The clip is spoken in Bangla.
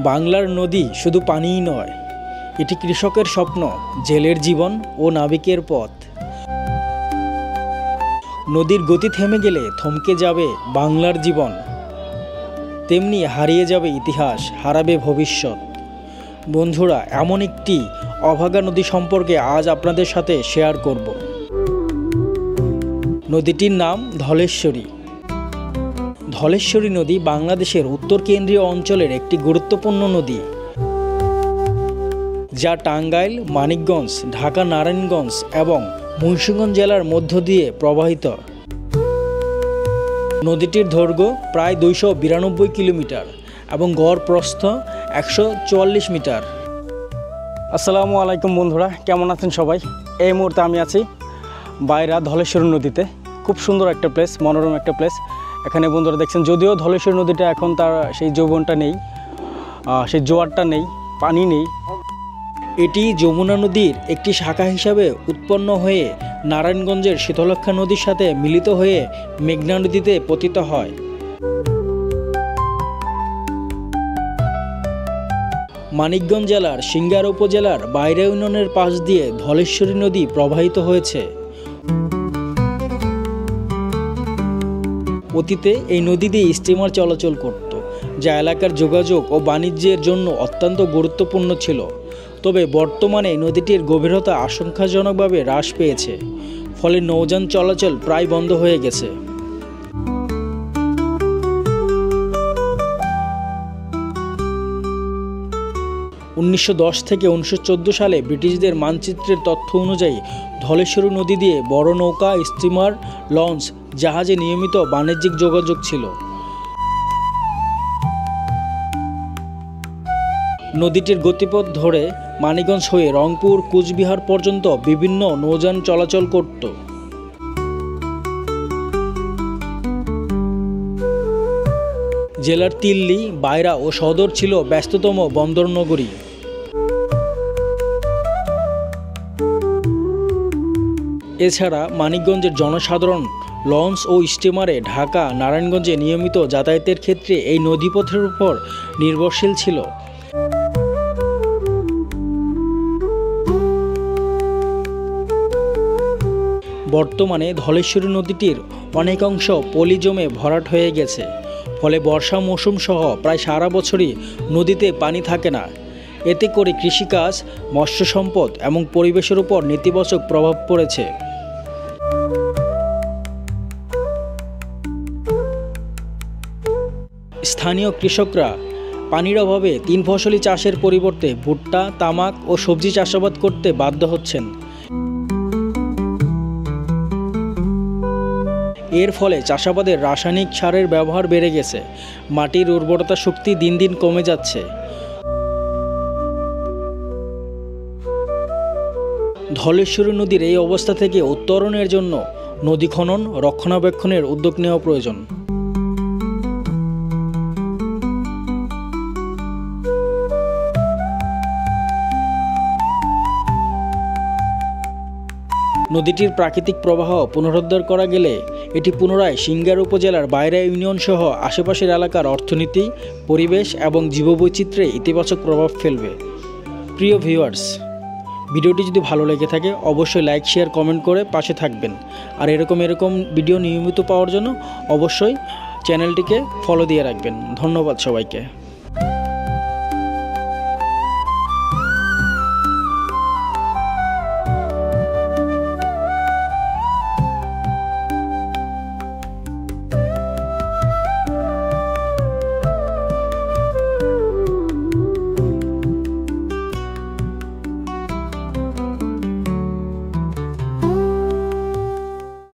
বাংলার নদী শুধু পানিই নয়, এটি কৃষকের স্বপ্ন, জেলের জীবন ও নাবিকের পথ। নদীর গতি থেমে গেলে থমকে যাবে বাংলার জীবন, তেমনি হারিয়ে যাবে ইতিহাস, হারাবে ভবিষ্যৎ। বন্ধুরা, এমন একটি অভাগা নদী সম্পর্কে আজ আপনাদের সাথে শেয়ার করব। নদীটির নাম ধলেশ্বরী। ধলেশ্বরী নদী বাংলাদেশের উত্তর কেন্দ্রীয় অঞ্চলের একটি গুরুত্বপূর্ণ নদী, যা টাঙ্গাইল, মানিকগঞ্জ, ঢাকা, নারায়ণগঞ্জ এবং মুন্সিগঞ্জ জেলার মধ্য দিয়ে প্রবাহিত। নদীটির দৈর্ঘ্য প্রায় 292 কিলোমিটার এবং গড় প্রস্থ 144 মিটার। আসসালামু আলাইকুম বন্ধুরা, কেমন আছেন সবাই? এই মুহূর্তে আমি আছি বাইরা ধলেশ্বরী নদীতে। খুব সুন্দর একটা প্লেস, মনোরম একটা প্লেস। এখানে বন্ধুরা দেখছেন, যদিও ধলেশ্বরী নদীটা এখন তার সেই যৌবনটা নেই, সেই জোয়ারটা নেই, পানি নেই। এটি যমুনা নদীর একটি শাখা হিসাবে উৎপন্ন হয়ে নারায়ণগঞ্জের শীতলক্ষ্যা নদীর সাথে মিলিত হয়ে মেঘনা নদীতে পতিত হয়। মানিকগঞ্জ জেলার সিংগাইর উপজেলার বাইরা ইউনিয়নের পাশ দিয়ে ধলেশ্বরী নদী প্রবাহিত হয়েছে। অতীতে এই নদী দিয়ে স্টিমার চলাচল করত, যা এলাকার যোগাযোগ ও বাণিজ্যের জন্য অত্যন্ত গুরুত্বপূর্ণ ছিল। তবে বর্তমানে নদীটির গভীরতা আশঙ্কাজনকভাবে হ্রাস পেয়েছে, ফলে নৌযান চলাচল প্রায় বন্ধ হয়ে গেছে। (1910 থেকে 1914 সালে ব্রিটিশদের মানচিত্রের তথ্য অনুযায়ী ধলেশ্বরী নদী দিয়ে বড় নৌকা, স্টিমার, লঞ্চ, জাহাজে নিয়মিত বাণিজ্যিক যোগাযোগ ছিল। নদীটির গতিপথ ধরে মানিকগঞ্জ হয়ে রংপুর, কুচবিহার পর্যন্ত বিভিন্ন নৌযান চলাচল করত। জেলার তিল্লি, বাইরা ও সদর ছিল ব্যস্ততম বন্দর নগরী। এছাড়া মানিকগঞ্জের জনসাধারণ লঞ্চ ও স্টিমারে ঢাকা, নারায়ণগঞ্জে নিয়মিত যাতায়াতের ক্ষেত্রে এই নদীপথের উপর নির্ভরশীল ছিল। বর্তমানে ধলেশ্বরী নদীটির অনেক অংশ পলি জমে ভরাট হয়ে গেছে, ফলে বর্ষা মৌসুম সহ প্রায় সারা বছরই নদীতে পানি থাকে না। এতে করে কৃষিকাজ, মৎস্য সম্পদ এবং পরিবেশের উপর নেতিবাচক প্রভাব পড়েছে। স্থানীয় কৃষকরা পানির অভাবে 3 ফসলি চাষের পরিবর্তে ভুট্টা, তামাক ও সবজি চাষাবাদ করতে বাধ্য হচ্ছেন। এর ফলে চাষাবাদের রাসায়নিক সারের ব্যবহার বেড়ে গেছে, মাটির উর্বরতা শক্তি দিন দিন কমে যাচ্ছে। ধলেশ্বরী নদীর এই অবস্থা থেকে উত্তরণের জন্য নদী খনন, রক্ষণাবেক্ষণের উদ্যোগ নেওয়া প্রয়োজন। নদীটির প্রাকৃতিক প্রবাহ পুনরুদ্ধার করা গেলে এটি পুনরায় সিংগাইর উপজেলার বাইরা ইউনিয়ন সহ আশেপাশের এলাকার অর্থনীতি, পরিবেশ এবং জীববৈচিত্র্যে ইতিবাচক প্রভাব ফেলবে। প্রিয় ভিউয়ার্স, ভিডিওটি যদি ভালো লেগে থাকে অবশ্যই লাইক, শেয়ার, কমেন্ট করে পাশে থাকবেন। আর এরকম ভিডিও নিয়মিত পাওয়ার জন্য অবশ্যই চ্যানেলটিকে ফলো দিয়ে রাখবেন। ধন্যবাদ সবাইকে।